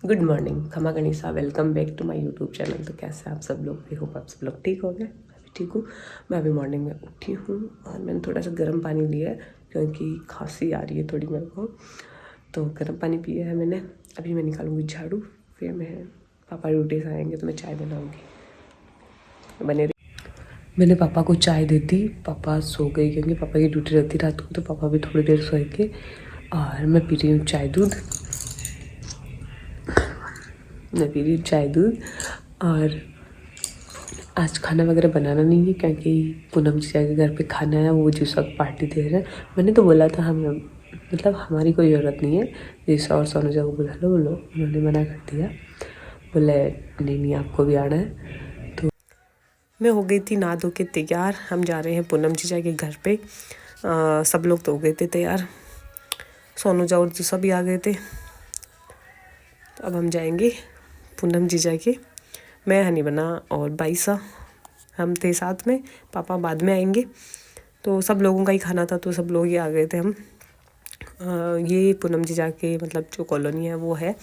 Good morning, खमा गणिसा, welcome back to my YouTube channel. तो कैसे आप सब लोग? आई होप आप सब लोग ठीक हो गए। मैं भी ठीक हूँ। मैं अभी मॉर्निंग में उठी हूँ और मैंने थोड़ा सा गर्म पानी लिया है क्योंकि खांसी आ रही है थोड़ी मेरे को, तो गर्म पानी पिया है मैंने। अभी मैं निकालूंगी झाड़ू, फिर मैं पापा ड्यूटी से आएंगे तो मैं चाय बनाऊँगी। बने मैंने पापा को चाय दी थी, पापा सो गए क्योंकि पापा की ड्यूटी रहती रात को, तो पापा भी थोड़ी देर सोएंगे। और मैं पी रही हूँ चाय दूध, मैं पी रही हूँ चाय दूध। और आज खाना वगैरह बनाना नहीं है क्योंकि पूनम जी के घर पे खाना है, वो जिस वक्त पार्टी दे रहे हैं। मैंने तो बोला था हम मतलब हमारी कोई ज़रूरत नहीं है, जिस और सोनूजा को बुला लो बोलो, उन्होंने मना कर दिया, बोले नहीं नहीं आपको भी आना है। तो मैं हो गई थी नहा धो के तैयार, हम जा रहे हैं पूनम जीजा के घर पे। सब लोग तो हो गए थे तैयार, सोनूजा और दूसरा भी आ गए थे। तो अब हम जाएंगे पूनम जीजा के। मैं हनी बना और बाईसा हम थे साथ में, पापा बाद में आएंगे। तो सब लोगों का ही खाना था, तो सब लोग ही आ गए थे हम। ये पूनम जीजा के मतलब जो कॉलोनी है वो है,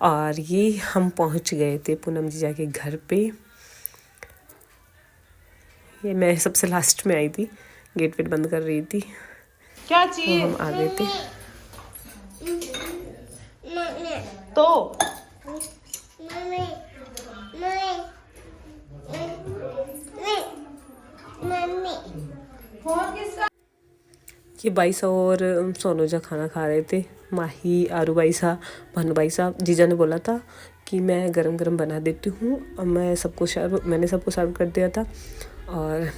और ये हम पहुंच गए थे पूनम जीजा के घर पे। ये मैं सबसे लास्ट में आई थी, गेट वेट बंद कर रही थी, क्या चाहिए? तो हम आ गए थे। तो फोन किसका? ये बाईसा और सोनूजा खाना खा रहे थे, माही, आरू बाईसा, भानु बाईसा। जीजा ने बोला था कि मैं गरम गरम बना देती हूँ, और मैंने सबको सर्व कर दिया था। और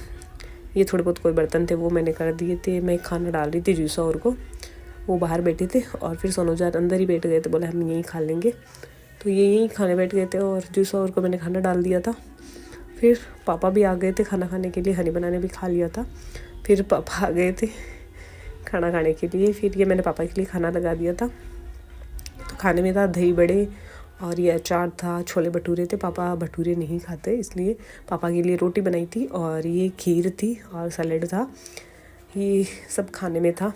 ये थोड़े बहुत कोई बर्तन थे वो मैंने कर दिए थे। मैं खाना डाल रही थी जूसा और को, वो बाहर बैठे थे, और फिर सोनूजा अंदर ही बैठ गए थे, बोले हम यहीं खा लेंगे। तो ये यहीं खाने बैठ गए थे, और जूसा और को मैंने खाना डाल दिया था। फिर पापा भी आ गए थे खाना खाने के लिए, हनी बनाने भी खा लिया था। फिर पापा आ गए थे खाना खाने के लिए, फिर ये मैंने पापा के लिए खाना लगा दिया था। तो खाने में था दही बड़े, और ये अचार था, छोले भटूरे थे। पापा भटूरे नहीं खाते, इसलिए पापा के लिए रोटी बनाई थी, और ये खीर थी और सैलेड था। ये सब खाने में था।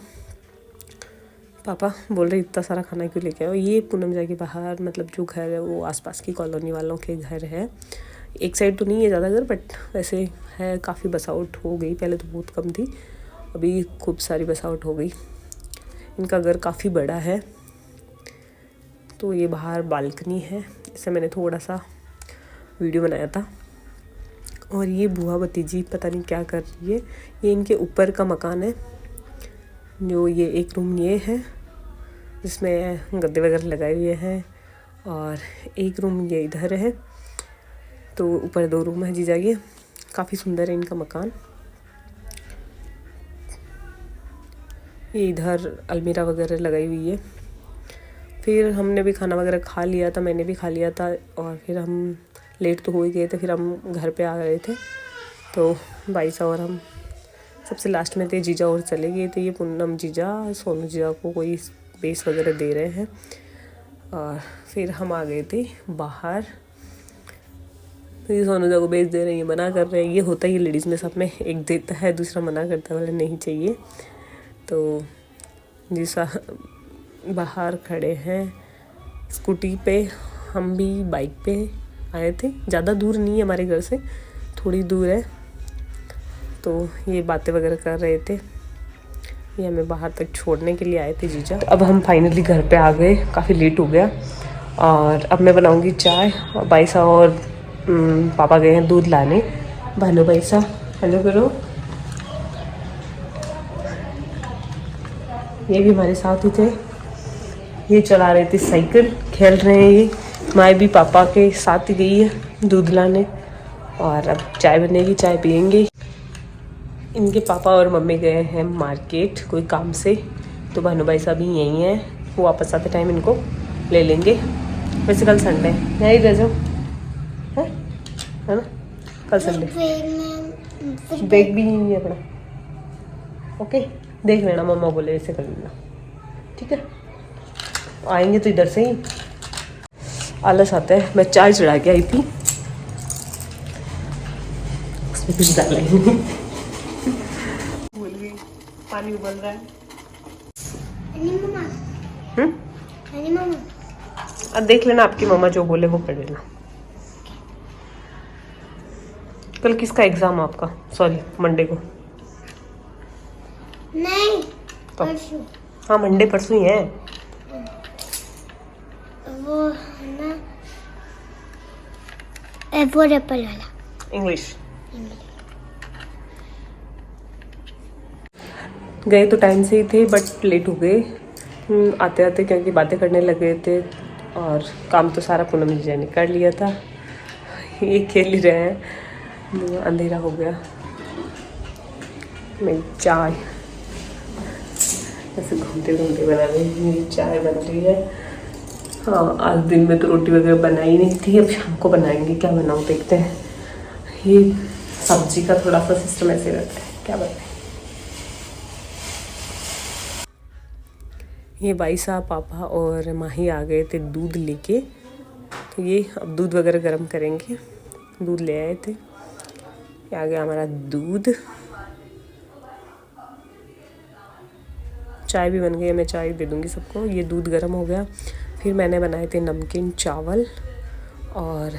पापा बोल रहे इतना सारा खाना क्यों लेके आओ। ये पूनम जा के बाहर मतलब जो घर है वो आसपास की कॉलोनी वालों के घर है। एक साइड तो नहीं है ज़्यादा घर, बट वैसे है, काफ़ी बसावट हो गई, पहले तो बहुत कम थी, अभी खूब सारी बसावट हो गई। इनका घर काफ़ी बड़ा है। तो ये बाहर बालकनी है, इससे मैंने थोड़ा सा वीडियो बनाया था। और ये बुआ भतीजी पता नहीं क्या कर रही है। ये इनके ऊपर का मकान है, जो ये एक रूम ये है जिसमें गद्दे वगैरह लगाए हुए हैं, और एक रूम ये इधर है। तो ऊपर 2 रूम है जीजा के, काफ़ी सुंदर है इनका मकान। ये इधर अलमीरा वगैरह लगाई हुई है। फिर हमने भी खाना वगैरह खा लिया था, मैंने भी खा लिया था, और फिर हम लेट तो हो ही गए थे, फिर हम घर पे आ गए थे। तो बाईसा और हम सबसे लास्ट में थे, जीजा और चले गए थे। ये पूनम जीजा सोनू जीजा को कोई बेस वगैरह दे रहे हैं, और फिर हम आ गए थे बाहर। तो ये सोनू जीजा को बेस दे रहे हैं, ये मना कर रहे हैं। ये होता ही लेडीज़ में, सब में एक देता है दूसरा मना करता है, बोले नहीं चाहिए। तो जीसा बाहर खड़े हैं स्कूटी पे, हम भी बाइक पे आए थे। ज़्यादा दूर नहीं है हमारे घर से, थोड़ी दूर है। तो ये बातें वगैरह कर रहे थे, ये हमें बाहर तक छोड़ने के लिए आए थे जीजा। अब हम फाइनली घर पे आ गए, काफ़ी लेट हो गया। और अब मैं बनाऊंगी चाय, और बाईसा और पापा गए हैं दूध लाने। भानु बाईसा हेलो करो, ये भी हमारे साथ ही थे। ये चला रहे थे साइकिल, खेल रहे हैं। ये माए भी पापा के साथ ही गई है दूध लाने, और अब चाय बनेगी, चाय पियेंगे। इनके पापा और मम्मी गए हैं मार्केट कोई काम से, तो भानु भाई साहब भी यहीं हैं, वो वापस आते टाइम इनको ले लेंगे। वैसे कल संडे है, यहीं रह जाओ, है ना, कल संडे। बैग भी नहीं है अपना, ओके देख लेना, मम्मा बोले ऐसे कर लेना, ठीक है। आएंगे तो इधर से ही आलस आता है। मैं चाय चढ़ा के आई थी, उसमें कुछ डाला ही नहीं, भूल गई। पानी उबल रहा है। अब देख लेना, आपकी मम्मा जो बोले वो कर लेना। कल किसका एग्जाम आपका? सॉरी, मंडे को। नहीं, तो परसों। हाँ, मंडे परसों ही है। वो ना एप्पल वाला इंग्लिश। गए तो टाइम से ही थे बट लेट हो गए आते आते, क्योंकि बातें करने लगे थे और काम तो सारा पूनम जी ने कर लिया था। ये खेल ही रहे हैं, अंधेरा हो गया। मेरी चाय ऐसे घूमते घूमते बना रही, मेरी चाय बन रही है। हाँ, आज दिन में तो रोटी वगैरह बनाई नहीं थी, अब शाम को बनाएंगे। क्या बनाऊँ देखते हैं। ये सब्जी का थोड़ा सा सिस्टम ऐसे रहता है, क्या बताएं। ये भाई साहब, पापा और माही आ गए थे दूध लेके, तो ये अब दूध वगैरह गर्म करेंगे। दूध ले आए थे, ये आ गया हमारा दूध। चाय भी बन गई है, मैं चाय दे दूँगी सबको। ये दूध गर्म हो गया। फिर मैंने बनाए थे नमकीन चावल और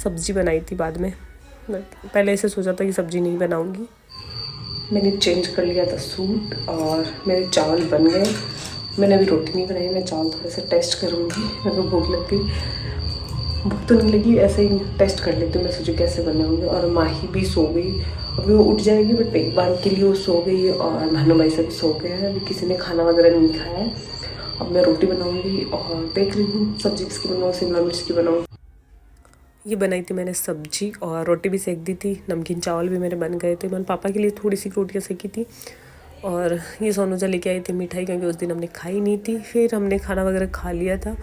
सब्ज़ी बनाई थी बाद में। पहले ऐसे सोचा था कि सब्ज़ी नहीं बनाऊँगी। मैंने चेंज कर लिया था सूट और मेरे चावल बन गए। मैंने अभी रोटी नहीं बनाई, मैं चावल थोड़ा सा टेस्ट करूँगी। मेरे को भूख लग गई। भूख तो नहीं लगी, ऐसे ही टेस्ट कर लेती हूँ। मैं सोचूँ कैसे बने होंगे। और माही भी सो गई, अभी वो उठ जाएगी बट एक बार के लिए वो सो गई। और भानु भाई सब सो गया है, अभी किसी ने खाना वगैरह नहीं खाया है। अब मैं रोटी बनाऊँगी और देख रही हूँ सब्जी किसकी बनाऊँ, शिमला मिर्च की बनाऊँ। ये बनाई थी मैंने सब्जी और रोटी भी सेक दी थी। नमकीन चावल भी मेरे बन गए थे। मैंने पापा के लिए थोड़ी सी रोटियाँ सेकी थी। और ये सोनूजा लेके आई थी मिठाई, क्योंकि उस दिन हमने खाई नहीं थी। फिर हमने खाना वगैरह खा लिया था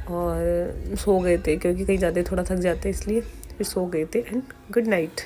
और सो गए थे, क्योंकि कहीं जाते थोड़ा थक जाते इसलिए फिर सो गए थे। And good night.